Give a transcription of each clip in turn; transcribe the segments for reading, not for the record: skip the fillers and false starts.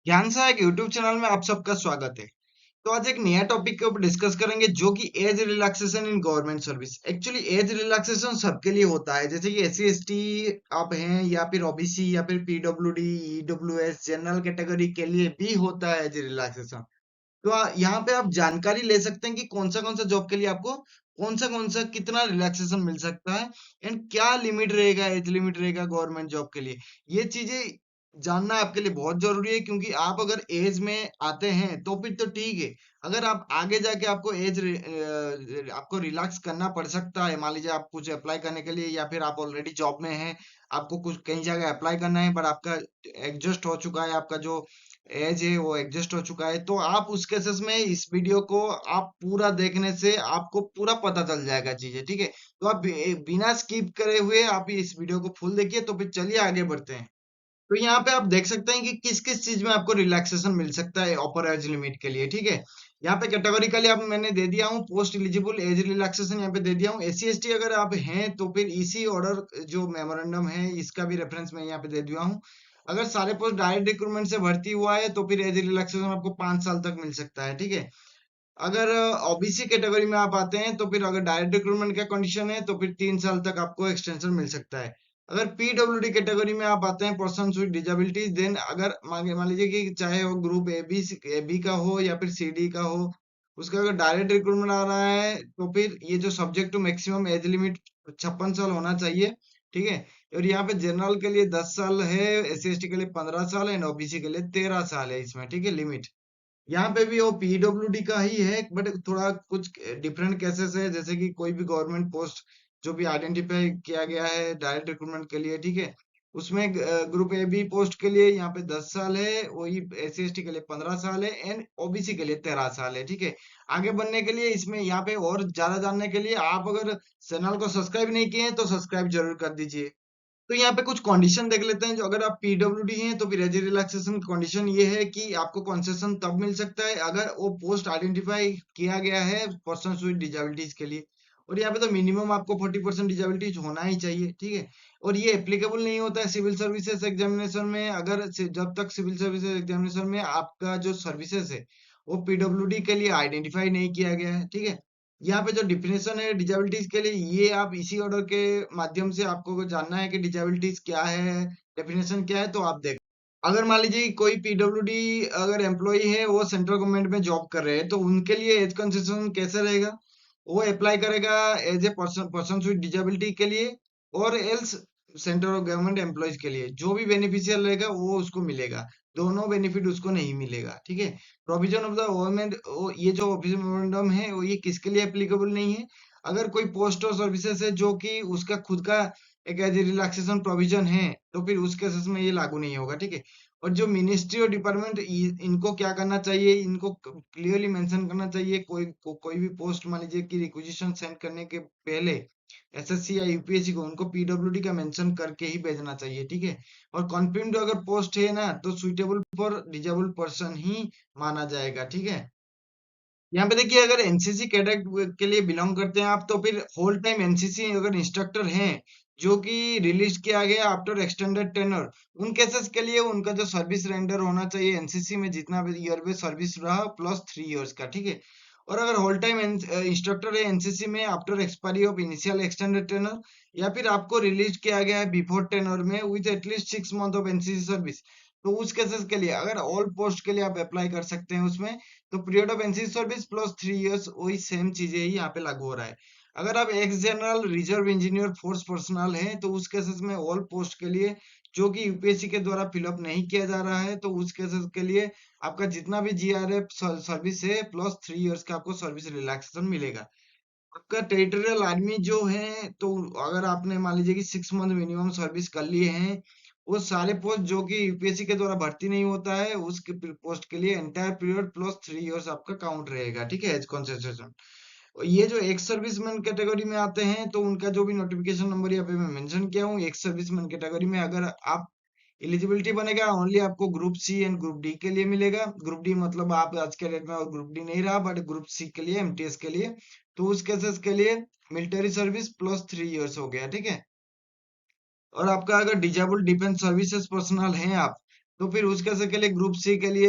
ज्ञान सहायक YouTube channel में आप सबका स्वागत है। तो आज एक नया टॉपिक के ऊपर डिस्कस करेंगे जो कि age relaxation in government service. Actually age relaxation सबके लिए होता है, जैसे कि एससी एसटी आप हैं या फिर ओबीसी या फिर पीडब्ल्यूडी ईडब्ल्यूएस जनरल कैटेगरी के लिए भी होता है एज रिलैक्सेशन। तो यहाँ पे आप जानकारी ले सकते हैं कि कौन सा जॉब के लिए आपको कौन सा कितना रिलैक्सेशन मिल सकता है एंड क्या लिमिट रहेगा, एज लिमिट रहेगा गवर्नमेंट जॉब के लिए। ये चीजें जानना आपके लिए बहुत जरूरी है, क्योंकि आप अगर एज में आते हैं तो फिर तो ठीक है। अगर आप आगे जाके आपको आपको रिलैक्स करना पड़ सकता है, मान लीजिए आप कुछ अप्लाई करने के लिए या फिर आप ऑलरेडी जॉब में हैं, आपको कुछ कहीं जगह अप्लाई करना है पर आपका एडजस्ट हो चुका है, आपका जो एज है वो एडजस्ट हो चुका है, तो आप उस केसेस में इस वीडियो को आप पूरा देखने से आपको पूरा पता चल जाएगा चीजें, ठीक है। तो आप बिना स्किप करे हुए आप इस वीडियो को फुल देखिए। तो फिर चलिए आगे बढ़ते हैं। तो यहाँ पे आप देख सकते हैं कि किस किस चीज में आपको रिलैक्सेशन मिल सकता है अपर एज लिमिट के लिए, ठीक है। यहाँ पे कैटेगोरिकली आप मैंने दे दिया हूँ, पोस्ट एलिजिबल एज रिलैक्सेशन यहाँ पे दे दिया हूँ। एससी एसटी अगर आप हैं तो फिर इसी ऑर्डर जो मेमोरेंडम है इसका भी रेफरेंस मैं यहाँ पे दे दिया हूँ। अगर सारे पोस्ट डायरेक्ट रिक्रूटमेंट से भर्ती हुआ है तो फिर एज रिलैक्सेशन आपको 5 साल तक मिल सकता है, ठीक है। अगर ओबीसी कैटेगरी में आप आते हैं तो फिर अगर डायरेक्ट रिक्रूटमेंट का कंडीशन है तो फिर 3 साल तक आपको एक्सटेंशन मिल सकता है। अगर पीडब्ल्यूडी कैटेगरी में आप आते हैं, पर्सन विद डिजेबिलिटीज, देन अगर मान लीजिए कि चाहे वो ग्रुप ए बी का हो या फिर सी डी का हो, उसका अगर डायरेक्ट रिक्रूटमेंट आ रहा है तो फिर ये जो subject to maximum age limit 56 साल होना चाहिए, ठीक है। और यहाँ पे जनरल के लिए 10 साल है, एस सी एस टी के लिए 15 साल है, ओबीसी के लिए 13 साल है इसमें, ठीक है, लिमिट। यहाँ पे भी वो पीडब्ल्यूडी का ही है, बट थोड़ा कुछ डिफरेंट केसेस है, जैसे कि कोई भी गवर्नमेंट पोस्ट जो भी आइडेंटिफाई किया गया है डायरेक्ट रिक्रूटमेंट के लिए, ठीक है, उसमें ग्रुप ए बी पोस्ट के लिए यहाँ पे 10 साल है, वही एस सी एस टी के लिए 15 साल है एंड ओबीसी के लिए 13 साल है, ठीक है। आगे बढ़ने के लिए इसमें यहाँ पे और ज्यादा जानने के लिए आप अगर चैनल को सब्सक्राइब नहीं किए हैं तो सब्सक्राइब जरूर कर दीजिए। तो यहाँ पे कुछ कंडीशन देख लेते हैं। जो अगर आप पीडब्ल्यूडी हैं तो फिर एज रिलैक्सेशन कंडीशन ये है कि आपको कंसेशन तब मिल सकता है अगर वो पोस्ट आइडेंटिफाई किया गया है पर्सन विद डिजेबिलिटीज के लिए। और यहाँ पे तो मिनिमम आपको 40% डिजेबिलिटीज होना ही चाहिए, ठीक है। और ये एप्लीकेबल नहीं होता है सिविल सर्विसेज एग्जामिनेशन में, अगर जब तक सिविल सर्विसेज एग्जामिनेशन में आपका जो सर्विसेज है वो पीडब्ल्यूडी के लिए आइडेंटिफाई नहीं किया गया है, ठीक है। यहाँ पे जो डिफिनेशन है डिजेबिलिटीज के लिए, ये आप इसी ऑर्डर के माध्यम से आपको अगर जानना है कि डिजेबिलिटीज क्या है, डेफिनेशन क्या है, तो आप देख। अगर मान लीजिए कि कोई पीडब्ल्यूडी अगर एम्प्लॉय है वो सेंट्रल गवर्नमेंट में जॉब कर रहे हैं तो उनके लिए एज कंसेशन कैसे रहेगा? वो अप्लाई करेगा as a person with disability के लिए, और एल्स सेंट्रल गवर्नमेंट एम्प्लॉयज के लिए जो भी बेनिफिशियल रहेगा वो उसको मिलेगा। दोनों बेनिफिट उसको नहीं मिलेगा, ठीक है। प्रोविजन ऑफ द गवर्नमेंट, ये जो ऑफिस मेमोरेंडम है वो ये किसके लिए एप्लीकेबल नहीं है? अगर कोई पोस्ट और सर्विसेज है जो कि उसका खुद का एक एज रिलैक्सेशन प्रोविजन है तो फिर उस केसेस में ये लागू नहीं होगा, ठीक है। और जो मिनिस्ट्री और डिपार्टमेंट, इनको क्या करना चाहिए, इनको क्लियरली मेंशन करना चाहिए। कोई भी पोस्ट मान लीजिए कि रिक्वेजिशन सेंड करने के पहले एसएससी या यूपीएससी को उनको पीडब्ल्यूडी का मेंशन करके ही भेजना चाहिए, ठीक है। और कॉन्फर्म्ड अगर पोस्ट है ना तो सुइटेबल फॉर डिजेबल पर्सन ही माना जाएगा, ठीक है। यहाँ पे देखिए, अगर एनसीसी कैडेट के लिए बिलोंग करते हैं आप तो फिर होल टाइम एनसीसी अगर इंस्ट्रक्टर हैं जो कि रिलीज किया गया आफ्टर एक्सटेंडेड टेनर, उन केसेस के लिए उनका जो सर्विस रेंडर होना चाहिए एनसीसी में जितना भी ईयर में सर्विस रहा प्लस 3 इयर्स का, ठीक है। और अगर होल टाइम इंस्ट्रक्टर है एनसीसी में after expiry of initial extended tenure, या फिर आपको रिलीज किया गया है बिफोर टेनर में with at least 6 month of NCC service, तो उस केसेस के लिए अगर ऑल पोस्ट के लिए आप अप्लाई कर सकते हैं उसमें। तो period of NCC service plus 3 years वही सेम चीजें ही यहाँ पे लागू हो रहा है। अगर आप x general reserve engineer force personal हैं तो उस केसेस में ऑल पोस्ट के लिए जो कि यूपीएससी के द्वारा फिलअप नहीं किया जा रहा है तो उस केसेस के लिए आपका जितना भी जीआरएफ सर्विस है प्लस 3 इयर्स का आपको सर्विस रिलैक्सेशन मिलेगा। आपका टेरिटोरियल आर्मी जो है तो अगर आपने मान लीजिए कि 6 मंथ मिनिमम सर्विस कर लिए हैं, वो सारे पोस्ट जो कि यूपीएससी के द्वारा भर्ती नहीं होता है उस पोस्ट के लिए एंटायर पीरियड प्लस 3 इयर्स आपका काउंट रहेगा, ठीक है, एज कंसेशन। ये जो एक्स सर्विसमैन कैटेगरी में आते हैं तो उनका जो भी नोटिफिकेशन नंबर यहाँ पे मैं मेंशन किया हूँ, एक्स सर्विसमैन कैटेगरी में अगर आप एलिजिबिलिटी बनेगा ओनली आपको group C and group D के लिए मिलेगा। ग्रुप डी मतलब आप आज के डेट में और ग्रुप डी नहीं रहा, बट ग्रुप सी के लिए एमटीएस के लिए, तो उस केसेस के लिए मिलिट्री सर्विस प्लस 3 इयर्स हो गया, ठीक है। और आपका अगर डिजेबल डिफेंस सर्विसेज पर्सनल हैं आप तो फिर उस कैसे के लिए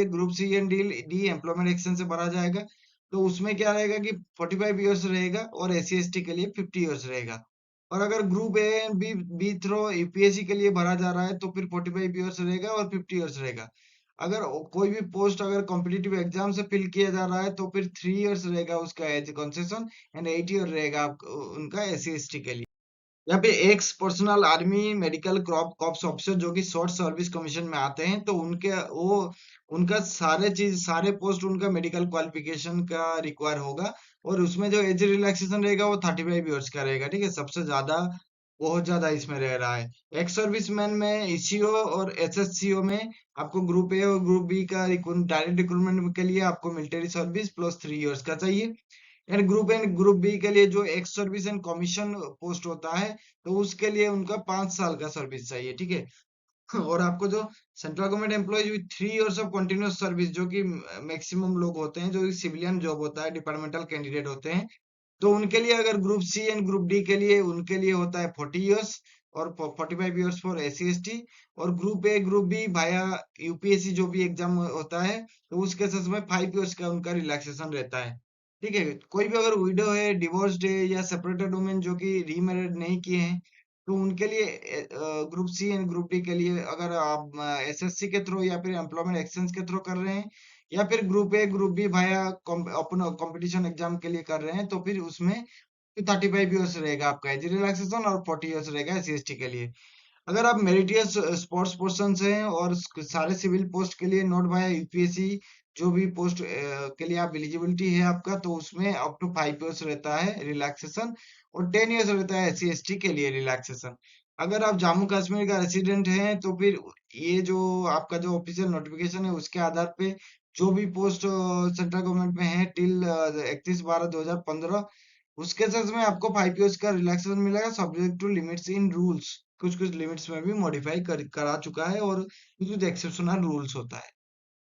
group C and D D employment action से भरा जाएगा। तो उसमें क्या रहेगा कि 45 ईयर्स रहेगा और एस सी के लिए 50 ईयर्स रहेगा। और अगर group A and B B through UPSC के लिए भरा जा रहा है तो फिर 45 ईयर्स रहेगा और 50 ईयर्स रहेगा। अगर कोई भी पोस्ट अगर कॉम्पिटिटिव एग्जाम से फिल किया जा रहा है तो फिर 3 ईयर्स रहेगा उसका एज कंसेशन एंड 8 ईयर रहेगा उनका एस सी के लिए। यहाँ पे ex personnel army medical crop corps officer जो कि शॉर्ट सर्विस कमीशन में आते हैं, तो उनके वो उनका सारे पोस्ट उनका मेडिकल क्वालिफिकेशन का रिक्वायर होगा। और उसमें जो एज रिलैक्सेशन रहेगा वो 35 ईयर्स का रहेगा, ठीक है, सबसे ज्यादा बहुत ज्यादा इसमें रह रहा है। एक्स सर्विसमैन में ईसीओ और एसएससीओ में आपको ग्रुप ए और ग्रुप बी का डायरेक्ट रिक्रूटमेंट के लिए आपको मिलिट्री सर्विस प्लस 3 ईयर्स का चाहिए। एंड ग्रुप बी के लिए जो ex service and commission post होता है, तो उसके लिए उनका 5 साल का सर्विस चाहिए, ठीक है। और आपको जो central government employees with 3 years of continuous service, जो कि मैक्सिमम लोग होते हैं, जो सिविलियन जॉब होता है, डिपार्टमेंटल कैंडिडेट होते हैं, तो उनके लिए अगर group C and group D के लिए उनके लिए होता है 40 ईयर्स और 45 ईयर्स फॉर SC/ST। और ग्रुप ए ग्रुप बी भाया यूपीएससी जो भी एग्जाम होता है, तो उस केसेस में 5 ईयर्स का उनका रिलैक्सेशन रहता है, ठीक है। कोई भी अगर विडो है, डिवोर्स्ड है या सेपरेटेड वुमेन जो कि रीमैरिड नहीं किए हैं, तो उनके लिए group C and group D के लिए अगर आप एसएससी के थ्रू या फिर एम्प्लॉयमेंट एक्सचेंज के थ्रू कर रहे हैं या फिर ग्रुप ए ग्रुप बी भाया अपना कंपटीशन एग्जाम के लिए कर रहे हैं, तो फिर उसमें 35 ईयर्स रहेगा आपका एज रिलैक्सेशन और 40 ईयर्स रहेगा SC/ST के लिए। अगर आप मेरिटियस स्पोर्ट्स पर्सन हैं और सारे सिविल पोस्ट के लिए नोट बाय यूपीएससी जो भी पोस्ट के लिए आप एलिजिबिलिटी है आपका, तो उसमें अप टू 5 ईयर्स रहता है रिलैक्सेशन और 10 ईयर्स रहता है SC/ST के लिए रिलैक्सेशन। अगर आप जम्मू कश्मीर का रेसिडेंट हैं तो फिर ये जो आपका जो ऑफिशियल नोटिफिकेशन है उसके आधार पे जो भी पोस्ट सेंट्रल गवर्नमेंट में है टिल 31/12/2015, उसके केसेस में आपको 5 ईयर्स का रिलैक्सेशन मिलेगा subject to limits in rules. कुछ कुछ लिमिट्स में भी मॉडिफाई करा चुका है और कुछ कुछ एक्सेप्शनल रूल्स होता है।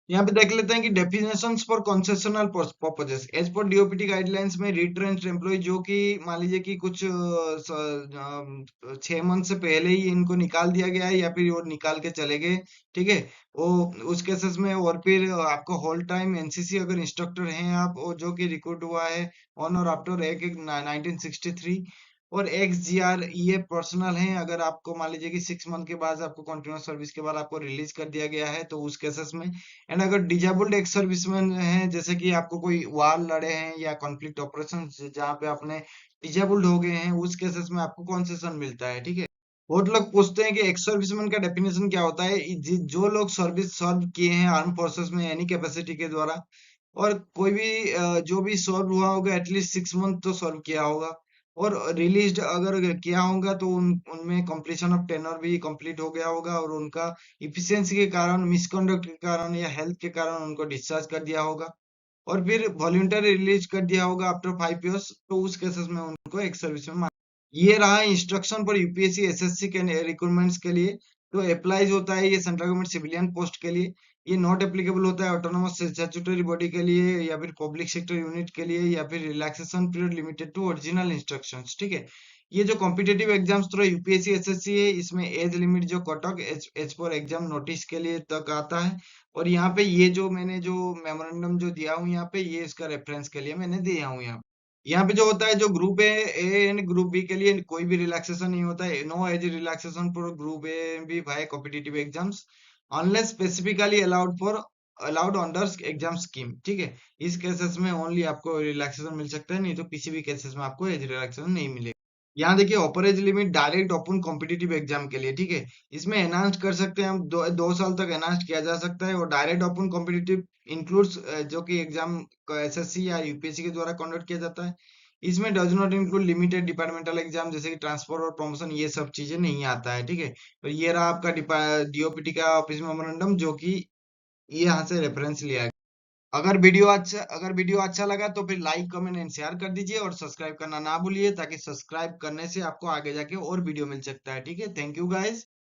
यहाँ पे देख लेते हैं कि definitions for concessional purposes as per DoPT guidelines में रिट्रेंच्ड एम्प्लॉय जो कि मान लीजिए कि कुछ 6 मंथ से पहले ही इनको निकाल दिया गया है या फिर वो निकाल के चले गए, ठीक है, वो उस केसेस में। और फिर आपको होल टाइम एनसीसी अगर इंस्ट्रक्टर हैं आप, वो जो कि रिक्रूट हुआ है ऑन और आफ्टर 1963, और एक्स जी आर ये पर्सनल है, अगर आपको मान लीजिए कि 6 मंथ के बाद आपको कंटिन्यूस सर्विस के बाद आपको रिलीज कर दिया गया है, तो उस केसेस में। एंड अगर डिजेबल्ड एक्स सर्विसमैन है, जैसे कि आपको कोई वार लड़े हैं या कॉन्फ्लिक्ट ऑपरेशन जहाँ पे आपने डिजेबल्ड हो गए हैं, उस केसेस में आपको कंसेशन मिलता है, ठीक है। बहुत लोग पूछते हैं कि एक्स सर्विसमैन का डेफिनेशन क्या होता है। जो लोग सर्विस सर्व किए हैं आर्म फोर्सेस में एनी कैपेसिटी के द्वारा, और कोई भी जो भी सर्व हुआ होगा एटलीस्ट 6 मंथ तो सर्व किया होगा, और रिलीज अगर किया होगा तो उनमें कंप्लीशन ऑफ टेनर भी कंप्लीट हो गया होगा, और उनका इफिशिएंसी के कारण, मिसकंडक्ट के कारण या हेल्थ के कारण उनको डिस्चार्ज कर दिया होगा, और फिर वॉलंटरी रिलीज कर दिया होगा आफ्टर 5 ईयर्स, तो उस केसेस में उनको एक सर्विस में ये रहा इंस्ट्रक्शन पर यूपीएससी एसएससी के रिक्रूटमेंट्स के लिए। तो अप्लाइज होता है ये सेंट्रल गवर्नमेंट सिविलियन पोस्ट के लिए। ये नॉट एप्लीकेबल होता है ऑटोनोमस स्टैट्यूटरी बॉडी के लिए या फिर पब्लिक सेक्टर यूनिट के लिए या फिर relaxation period limited to original instructions, ठीक है। ये जो competitive exams through UPSC SSC है, इसमें एज लिमिट जो कट ऑफ एज पर एग्जाम नोटिस के लिए तक आता है। और यहाँ पे ये जो मैंने जो मेमोरेंडम जो दिया हूँ यहाँ पे, ये इसका रेफरेंस के लिए मैंने दिया हूँ यहाँ पे जो होता है, जो group A and group B के लिए कोई भी रिलैक्सेशन नहीं होता है। No age relaxation for group A and B by competitive exams unless specifically allowed under exam scheme, ठीक है। इस केसेस में ओनली आपको रिलैक्सेशन मिल सकता है, नहीं तो किसी भी केसेस में आपको एज रिलैक्सेशन नहीं मिलेगा। यहाँ देखिए अपर age limit direct open competitive exam के लिए, ठीक है। इसमें एनहांस कर सकते हैं हम, 2 साल तक एनहांस किया जा सकता है। और डायरेक्ट ओपन कॉम्पिटिटिव इंक्लूड्स जो कि एग्जाम एसएससी या यूपीएससी के द्वारा कंडक्ट किया जाता है। इसमें does not include limited departmental exam जैसे कि ट्रांसफर और प्रमोशन, ये सब चीजें नहीं आता है, ठीक है। तो ये रहा आपका डीओपीटी का ऑफिस मेमोरेंडम, जो कि ये यहाँ से रेफरेंस लिया है। अगर वीडियो अच्छा लगा तो फिर लाइक कमेंट एंड शेयर कर दीजिए और सब्सक्राइब करना ना भूलिए, ताकि सब्सक्राइब करने से आपको आगे जाके और वीडियो मिल सकता है, ठीक है। Thank you guys.